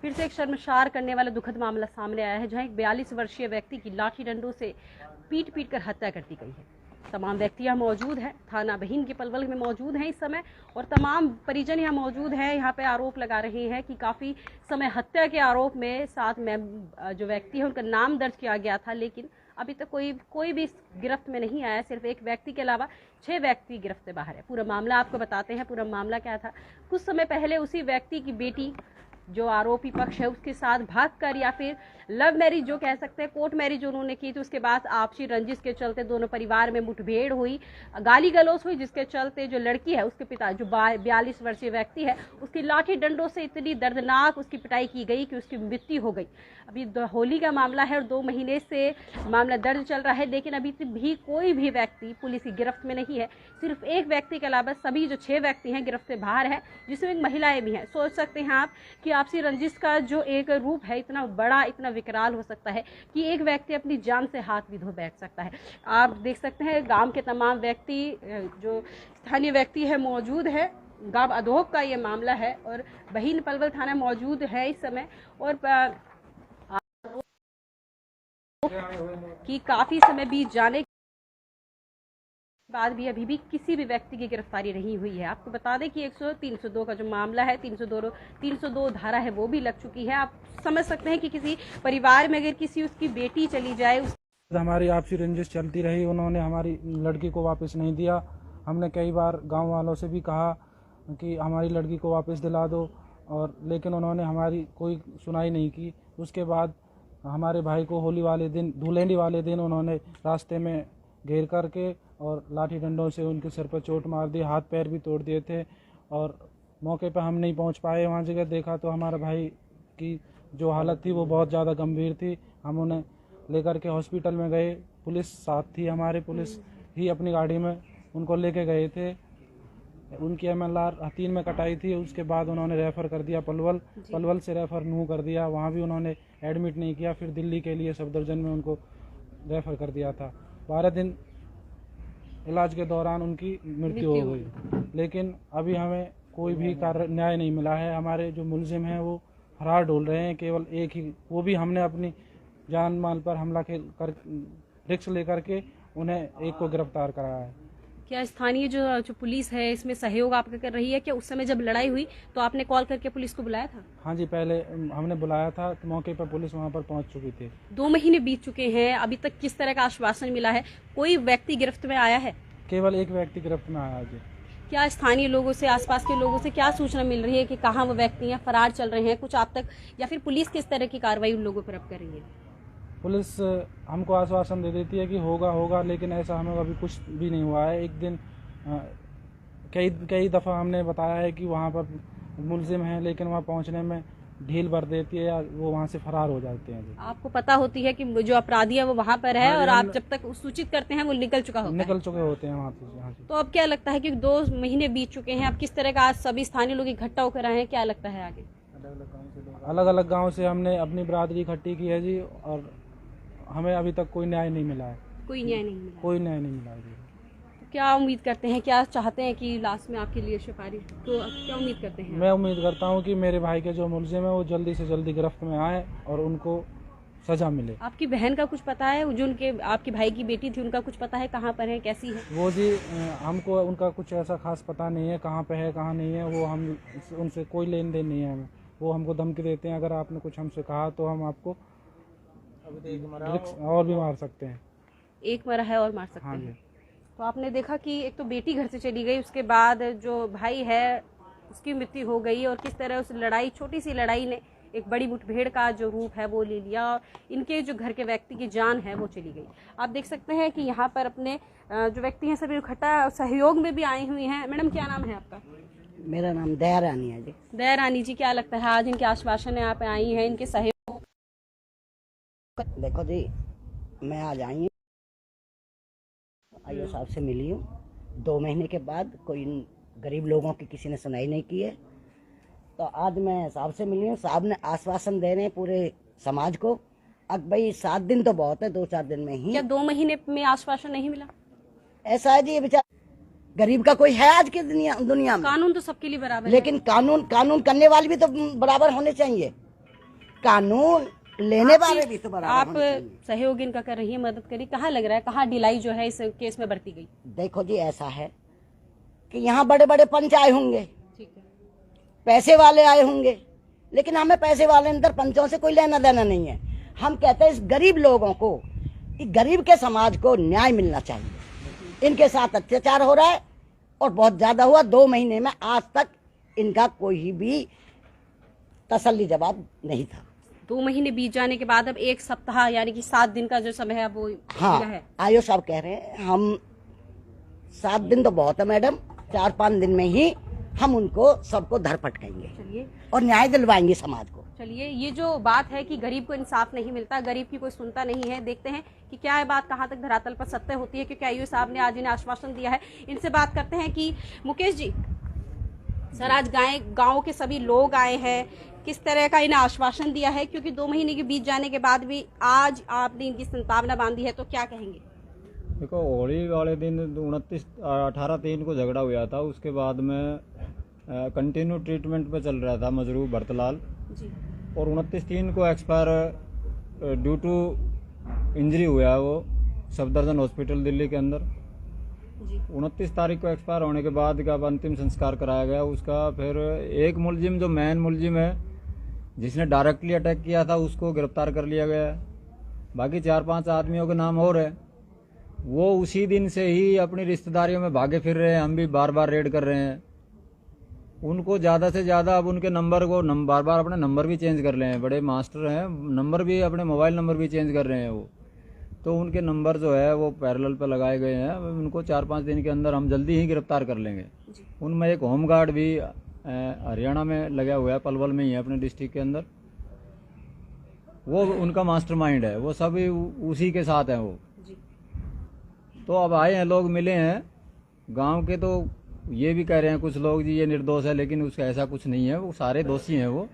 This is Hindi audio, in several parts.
फिर से एक शर्मसार करने वाला दुखद मामला सामने आया है, जहां एक 42 वर्षीय व्यक्ति की लाठी डंडों से पीट पीट कर हत्या कर दी गई है। तमाम व्यक्ति यहाँ मौजूद हैं, थाना बहीन के पलवल में मौजूद हैं इस समय, और तमाम परिजन यहाँ मौजूद हैं। यहाँ पे आरोप लगा रहे हैं कि काफ़ी समय हत्या के आरोप में साथ में जो व्यक्ति है उनका नाम दर्ज किया गया था, लेकिन अभी तक कोई भी गिरफ्त में नहीं आया। सिर्फ एक व्यक्ति के अलावा 6 व्यक्ति गिरफ्त से बाहर है। पूरा मामला आपको बताते हैं। पूरा मामला क्या था, कुछ समय पहले उसी व्यक्ति की बेटी जो आरोपी पक्ष है उसके साथ भागकर, या फिर लव मैरिज जो कह सकते हैं, कोर्ट मैरिज उन्होंने की थी। उसके बाद आपसी रंजिश के चलते दोनों परिवार में मुठभेड़ हुई, गाली गलौज हुई, जिसके चलते जो लड़की है उसके पिता जो 42 वर्षीय व्यक्ति है उसकी लाठी डंडों से इतनी दर्दनाक उसकी पिटाई की गई कि उसकी मृत्यु हो गई। अभी होली का मामला है और 2 महीने से मामला दर्ज चल रहा है, लेकिन अभी भी कोई भी व्यक्ति पुलिस की गिरफ्त में नहीं है। सिर्फ एक व्यक्ति के अलावा सभी जो 6 व्यक्ति हैं गिरफ्त से बाहर है, जिसमें एक महिलाएं भी हैं। सोच सकते हैं आप कि आपसी रंजिश का जो एक रूप है इतना बड़ा, इतना विकराल हो सकता है कि एक व्यक्ति अपनी जान से हाथ भी धो बैठ सकता है। आप देख सकते हैं गांव के तमाम व्यक्ति, जो स्थानीय व्यक्ति है मौजूद है। गांव अधोक का ये मामला है और बहीन पलवल थाना मौजूद है इस समय, और कि काफी समय बीत जाने के बाद भी अभी भी किसी भी व्यक्ति की गिरफ्तारी नहीं हुई है। आपको बता दें कि 302 का जो मामला है, 302 धारा है वो भी लग चुकी है। आप समझ सकते हैं कि किसी परिवार में अगर किसी उसकी बेटी चली जाए, हमारी आपसी रंजिश चलती रही। उन्होंने हमारी लड़की को वापस नहीं दिया। हमने कई बार गांव वालों से भी कहा कि हमारी लड़की को वापस दिला दो, और लेकिन उन्होंने हमारी कोई सुनाई नहीं की। उसके बाद हमारे भाई को होली वाले दिन, धुलेंडी वाले दिन उन्होंने रास्ते में घेर करके और लाठी डंडों से उनके सिर पर चोट मार दी, हाथ पैर भी तोड़ दिए थे। और मौके पर हम नहीं पहुंच पाए। वहां जगह देखा तो हमारे भाई की जो हालत थी वो बहुत ज़्यादा गंभीर थी। हम उन्हें लेकर के हॉस्पिटल में गए। पुलिस साथ थी हमारे, पुलिस ही अपनी गाड़ी में उनको लेके गए थे। उनकी MLR हतीन में कटाई थी। उसके बाद उन्होंने रेफ़र कर दिया पलवल से रेफ़र नूह कर दिया। वहाँ भी उन्होंने एडमिट नहीं किया। फिर दिल्ली के लिए सफदरजंग में उनको रेफ़र कर दिया था। 12 दिन इलाज के दौरान उनकी मृत्यु हो गई, लेकिन अभी हमें कोई भी न्याय नहीं मिला है। हमारे जो मुलजिम हैं वो फरार ढूंढ रहे हैं, केवल एक ही, वो भी हमने अपनी जान माल पर हमला कर रिस्क लेकर के उन्हें एक को गिरफ्तार कराया है। क्या स्थानीय जो पुलिस है इसमें सहयोग आपका कर रही है? क्या उस समय जब लड़ाई हुई तो आपने कॉल करके पुलिस को बुलाया था? हाँ जी, पहले हमने बुलाया था तो मौके पर पुलिस वहाँ पर पहुँच चुकी थी। 2 महीने बीत चुके हैं, अभी तक किस तरह का आश्वासन मिला है? कोई व्यक्ति गिरफ्त में आया है? केवल एक व्यक्ति गिरफ्त में आया जी। क्या स्थानीय लोगों से, आसपास के लोगों से क्या सूचना मिल रही है कि कहाँ वो व्यक्ति हैं, फरार चल रहे हैं कुछ आप तक, या फिर पुलिस किस तरह की कार्रवाई उन लोगों पर अब कर रही है? पुलिस हमको आश्वासन दे देती है कि होगा, लेकिन ऐसा हमें अभी कुछ भी नहीं हुआ है। एक दिन कई दफ़ा हमने बताया है कि वहाँ पर मुलजिम हैं, लेकिन वहाँ पहुँचने में ढील भर देती है या वो वहाँ से फरार हो जाते हैं। आपको पता होती है कि जो अपराधी है वो वहाँ पर है, और आप जब तक सूचित करते हैं वो निकल चुके होते हैं वहाँ से। तो अब क्या लगता है कि 2 महीने बीत चुके हैं, अब किस तरह का आज सभी स्थानीय लोग इकट्ठा होकर आए हैं, क्या लगता है आगे? अलग अलग गाँव से हमने अपनी बरादरी इकट्ठी की है जी, और हमें अभी तक कोई न्याय नहीं मिला है। कोई न्याय नहीं मिला जी। क्या उम्मीद करते हैं, क्या चाहते हैं कि लास्ट में आपके लिए सिफारिश, तो क्या उम्मीद करते हैं? मैं उम्मीद करता हूं कि मेरे भाई के जो मुलजिम है वो जल्दी से जल्दी गिरफ्त में आए और उनको सजा मिले। आपकी बहन का कुछ पता है? जो आपके भाई की बेटी थी उनका कुछ पता है, कहाँ पर है, कैसी है वो जी? हमको उनका कुछ ऐसा खास पता नहीं है, कहाँ पे है कहाँ नहीं है। वो हम उनसे कोई लेन देन नहीं है हमें। वो हमको धमकी देते हैं, अगर आपने कुछ हमसे कहा तो हम आपको और भी मार सकते हैं। एक मरा है और मार सकते हैं। हाँ। तो आपने देखा कि एक तो बेटी घर से चली गई, उसके बाद जो भाई है उसकी मृत्यु हो गई, और किस तरह उस लड़ाई, छोटी सी लड़ाई ने एक बड़ी मुठभेड़ का जो रूप है वो ले लिया, और इनके जो घर के व्यक्ति की जान है वो चली गई। आप देख सकते हैं कि यहाँ पर अपने जो व्यक्ति हैं सभी इकट्ठा सहयोग में भी आई हुई हैं। मैडम क्या नाम है आपका? मेरा नाम दया रानी है जी। दया रानी जी, क्या लगता है आज इनके आश्वासन है, आप आई हैं, इनके सहयोग? देखो जी, मैं आज आई हूँ, आईओ साहब से मिली हूँ। 2 महीने के बाद कोई गरीब लोगों की किसी ने सुनाई नहीं की है, तो आज मैं साहब से मिली हूँ। साहब ने आश्वासन दे रहे हैं पूरे समाज को। अब भाई 7 दिन तो बहुत है, 2-4 दिन में ही। क्या 2 महीने में आश्वासन नहीं मिला? ऐसा है जी, ये बेचारा गरीब का कोई है आज की दुनिया में? कानून तो सबके लिए बराबर है, लेकिन कानून करने वाले भी तो बराबर होने चाहिए। कानून लेने वाले भी तो बराबर आप होने चाहिए। सहयोग इनका कर रही है, मदद करी, कहाँ लग रहा है, कहाँ ढिलाई जो है इस केस में बरती गई? देखो जी, ऐसा है कि यहाँ बड़े बड़े पंच आए होंगे, ठीक है, पैसे वाले आए होंगे, लेकिन हमें पैसे वाले अंदर पंचों से कोई लेना देना नहीं है। हम कहते हैं इस गरीब लोगों को, इस गरीब के समाज को न्याय मिलना चाहिए। इनके साथ अत्याचार हो रहा है और बहुत ज्यादा हुआ। 2 महीने में आज तक इनका कोई भी तसल्ली जवाब नहीं था। 2 महीने बीत जाने के बाद अब 1 सप्ताह यानी कि 7 दिन का जो समय है वो हाँ, मिला है। आयो साहब कह रहे हैं हम 7 दिन तो बहुत है मैडम, 4-5 दिन में ही हम उनको सबको धर पटकेंगे चलिए और न्याय दिलवाएंगे समाज को। चलिए, ये जो बात है कि गरीब को इंसाफ नहीं मिलता, गरीब की कोई सुनता नहीं है, देखते हैं कि क्या है बात, कहाँ तक धरातल पर सत्य होती है, क्योंकि आईओ साहब ने आज इन्हें आश्वासन दिया है। इनसे बात करते हैं कि मुकेश जी, सर आज गाँव के सभी लोग आए हैं, किस तरह का इन्हें आश्वासन दिया है, क्योंकि 2 महीने के बीत जाने के बाद भी आज आपने इनकी संतावना बांधी है, तो क्या कहेंगे? देखो, होली वाले दिन 18/3 को झगड़ा हुआ था, उसके बाद में कंटिन्यू ट्रीटमेंट पे चल रहा था मजरूफ भरतलाल जी, और 29/3 को एक्सपायर ड्यू टू इंजरी हुआ है वो सफदरजंग हॉस्पिटल दिल्ली के अंदर। जी, 29 तारीख को एक्सपायर होने के बाद का अंतिम संस्कार कराया गया उसका। फिर एक मुलजिम जो मेन मुलजिम है जिसने डायरेक्टली अटैक किया था उसको गिरफ्तार कर लिया गया है। बाकी 4-5 आदमियों के नाम और है, वो उसी दिन से ही अपनी रिश्तेदारियों में भागे फिर रहे हैं। हम भी बार बार रेड कर रहे हैं उनको, ज़्यादा से ज़्यादा। अब उनके नंबर को बार बार अपने नंबर भी चेंज कर रहे हैं, बड़े मास्टर हैं, नंबर भी अपने मोबाइल नंबर भी चेंज कर रहे हैं वो। तो उनके नंबर जो है वो पैरेलल पे लगाए गए हैं। उनको 4-5 दिन के अंदर हम जल्दी ही गिरफ्तार कर लेंगे। उनमें एक होमगार्ड भी हरियाणा में लगा हुआ है, पलवल में ही है अपने डिस्ट्रिक्ट के अंदर, वो उनका मास्टरमाइंड है, वो सभी उसी के साथ हैं वो। तो अब आए हैं लोग, मिले हैं गांव के, तो ये भी कह रहे हैं कुछ लोग जी ये निर्दोष है, लेकिन उसका ऐसा कुछ नहीं है, वो सारे दोषी हैं वो।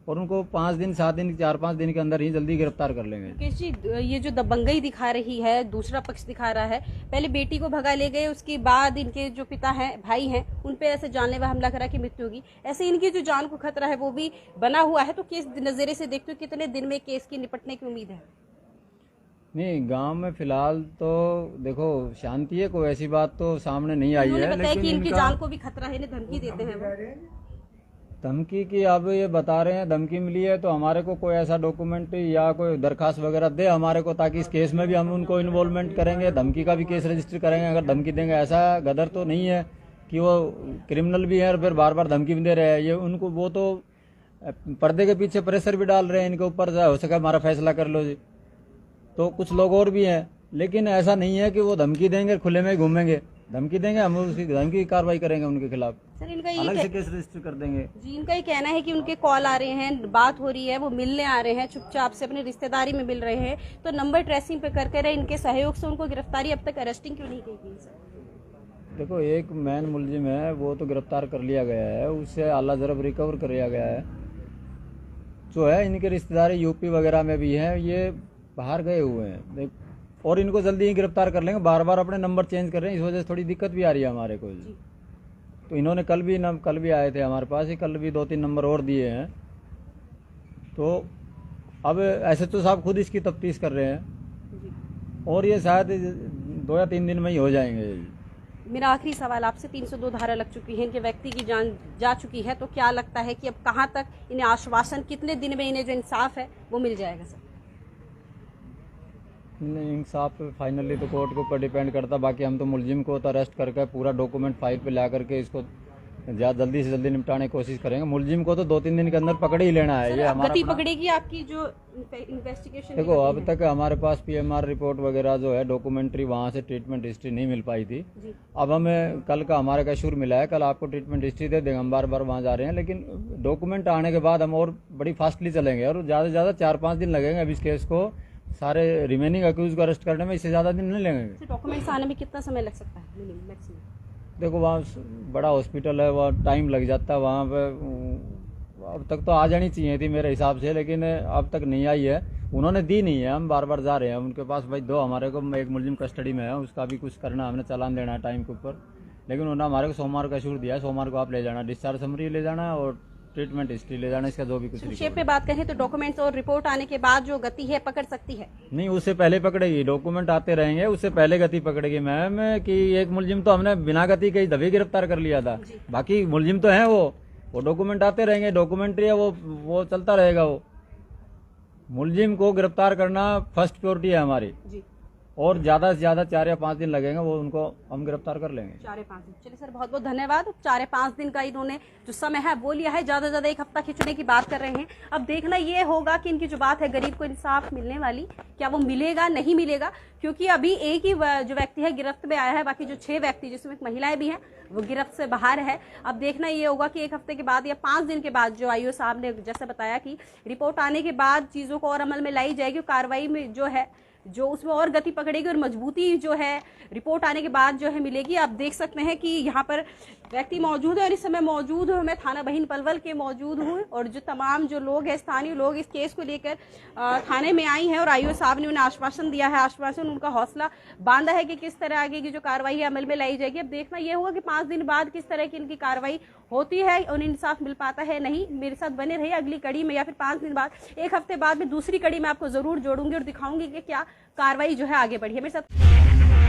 और उनको 5 दिन 7 दिन 4-5 दिन के अंदर ही जल्दी गिरफ्तार कर लेंगे। मुकेश जी, ये जो दबंगई दिखा रही है, दूसरा पक्ष दिखा रहा है, पहले बेटी को भगा ले गए, उसके बाद इनके जो पिता हैं, भाई हैं, उन पे ऐसे जानलेवा हमला करा कि मृत्यु होगी, ऐसे इनकी जो जान को खतरा है वो भी बना हुआ है। तो केस नजरिए से देखते हो कितने दिन में केस की निपटने की उम्मीद है? नहीं, गांव में फिलहाल तो देखो शांति है, कोई ऐसी बात तो सामने नहीं आई उन्होंने है। बताया लेकिन कि इनकी इनका जान को भी खतरा है, इन्हें धमकी देते हैं वो। धमकी की अब ये बता रहे हैं धमकी मिली है, तो हमारे को कोई ऐसा डॉक्यूमेंट या कोई दरखास्त वगैरह दे हमारे को, ताकि इस केस में भी हम उनको इन्वॉल्वमेंट करेंगे, धमकी का भी केस रजिस्टर करेंगे। अगर धमकी देंगे, ऐसा गदर तो नहीं है कि वो क्रिमिनल भी है और फिर बार बार धमकी भी दे रहे हैं। ये उनको, वो तो पर्दे के पीछे प्रेशर भी डाल रहे हैं इनके ऊपर, हो सके हमारा फैसला कर लो जी। तो कुछ लोग और भी हैं, लेकिन ऐसा नहीं है कि वो धमकी देंगे खुले में घूमेंगे। धमकी देंगे, हम उसकी धमकी की कार्रवाई करेंगे उनके खिलाफ, सर इनका अलग ये से केस रजिस्टर कर देंगे। जी, इनका ये कहना है कि उनके कॉल आ रहे हैं, बात हो रही है, वो मिलने आ रहे हैं, चुपचाप से अपनी रिश्तेदारी में मिल रहे हैं, तो नंबर ट्रेसिंग पे कर इनके सहयोग से उनको गिरफ्तारी अब तक अरेस्टिंग क्यों नहीं की गई सर? देखो, एक मैन मुलजिम है वो तो गिरफ्तार कर लिया गया है, उससे आला जरब रिकवर कर लिया गया है। जो है इनके रिश्तेदारी यूपी वगैरह में भी हैं, ये बाहर गए हुए हैं और इनको जल्दी ही गिरफ्तार कर लेंगे। बार बार अपने नंबर चेंज कर रहे हैं, इस वजह से थोड़ी दिक्कत भी आ रही है हमारे को। तो इन्होंने कल भी आए थे हमारे पास ही, कल भी 2-3 नंबर और दिए हैं। तो अब SHO साहब खुद इसकी तफ्तीश कर रहे हैं और ये शायद 2 या 3 दिन में ही हो जाएंगे। मेरा आखिरी सवाल आपसे, 302 धारा लग चुकी है, इनके व्यक्ति की जान जा चुकी है, तो क्या लगता है कि अब कहाँ तक इन्हें आश्वासन, कितने दिन में इन्हें जो इंसाफ है वो मिल जाएगा सर? इंसाफ फाइनली तो कोर्ट के ऊपर डिपेंड करता। बाकी हम तो मुलजिम को तो अरेस्ट करके पूरा डॉक्यूमेंट फाइल पे ला करके इसको जल्दी से जल्दी निपटाने की कोशिश करेंगे। मुलजिम को तो 2-3 दिन के अंदर पकड़ ही लेना है। ये हमारा गति पकड़ेगी आपकी जो इन्वेस्टिगेशन? देखो, अब तक हमारे पास PMR रिपोर्ट वगैरह जो है डॉक्यूमेंट्री, वहाँ से ट्रीटमेंट हिस्ट्री नहीं मिल पाई थी। अब हमें कल का हमारे का शुरू मिला है, कल आपको ट्रीटमेंट हिस्ट्री दे देंगे। हम बार बार वहाँ जा रहे हैं, लेकिन डॉक्यूमेंट आने के बाद हम और बड़ी फास्टली चलेंगे और ज़्यादा से ज़्यादा 4-5 दिन लगेंगे अब इस केस को सारे रिमेनिंग अक्यूज को अरेस्ट करने में, इससे ज़्यादा दिन नहीं लगेंगे। डॉक्यूमेंट्स आने में कितना समय लग सकता है मैक्सिमम? देखो, वहाँ बड़ा हॉस्पिटल है, वहाँ टाइम लग जाता है वहाँ पे। अब तक तो आ जानी चाहिए थी मेरे हिसाब से, लेकिन अब तक नहीं आई है, उन्होंने दी नहीं है। हम बार बार जा रहे हैं उनके पास। भाई 2 हमारे को, एक मुलजिम कस्टडी में है, उसका भी कुछ करना, हमने चालान देना है टाइम के ऊपर, लेकिन उन्होंने हमारे को सोमवार का शूट दिया है, सोमवार को आप ले जाना, डिस्चार्ज समरी ले जाना और ट्रीटमेंट हिस्ट्री ले जाना, इसका जो भी कुछ संक्षेप में बात करें तो डॉक्यूमेंट्स और रिपोर्ट आने के बाद जो गति है पकड़ सकती है? नहीं, उससे पहले पकड़ेगी। डॉक्यूमेंट आते रहेंगे, उससे पहले गति पकड़ेगी मैम। कि एक मुलजिम तो हमने बिना गति के दबे गिरफ्तार कर लिया था, बाकी मुलजिम तो है वो डॉक्यूमेंट आते रहेंगे, डॉक्यूमेंट्री है वो चलता रहेगा। वो मुलजिम को गिरफ्तार करना फर्स्ट प्रायोरिटी है हमारी जी। और ज्यादा से ज्यादा 4 या 5 दिन लगेंगे, वो उनको हम गिरफ्तार कर लेंगे। 4 या 5 दिन। चलिए सर, बहुत बहुत धन्यवाद। 4 या 5 दिन का इन्होंने जो समय है वो लिया है, ज्यादा से ज्यादा 1 हफ्ता खींचने की बात कर रहे हैं। अब देखना ये होगा कि इनकी जो बात है गरीब को इंसाफ मिलने वाली, क्या वो मिलेगा नहीं मिलेगा, क्योंकि अभी एक ही जो व्यक्ति है गिरफ्त में आया है, बाकी जो 6 व्यक्ति जिसमें महिलाएं भी हैं वो गिरफ्त से बाहर है। अब देखना ये होगा कि 1 हफ्ते के बाद या 5 दिन के बाद जो आईओ साहब ने जैसे बताया कि रिपोर्ट आने के बाद चीजों को और अमल में लाई जाएगी, कार्रवाई में जो है जो उसमें और गति पकड़ेगी और मजबूती जो है रिपोर्ट आने के बाद जो है मिलेगी। आप देख सकते हैं कि यहाँ पर व्यक्ति मौजूद है और इस समय मौजूद हूँ मैं थाना बहिन पलवल के मौजूद हूँ, और जो तमाम जो लोग हैं स्थानीय लोग इस केस को लेकर थाने में आई हैं और आईओ साहब ने उन्हें आश्वासन दिया है, आश्वासन उनका हौसला बांधा है कि किस तरह आगे की जो कार्रवाई है अमल में लाई जाएगी। अब देखना ये होगा कि 5 दिन बाद किस तरह की इनकी कार्रवाई होती है, उन्हें इंसाफ मिल पाता है नहीं। मेरे साथ बने रहिए अगली कड़ी में, या फिर 5 दिन बाद 1 हफ्ते बाद में दूसरी कड़ी में आपको जरूर जोड़ूंगी और दिखाऊंगी कि क्या कार्रवाई जो है आगे बढ़ी है। मेरे साथ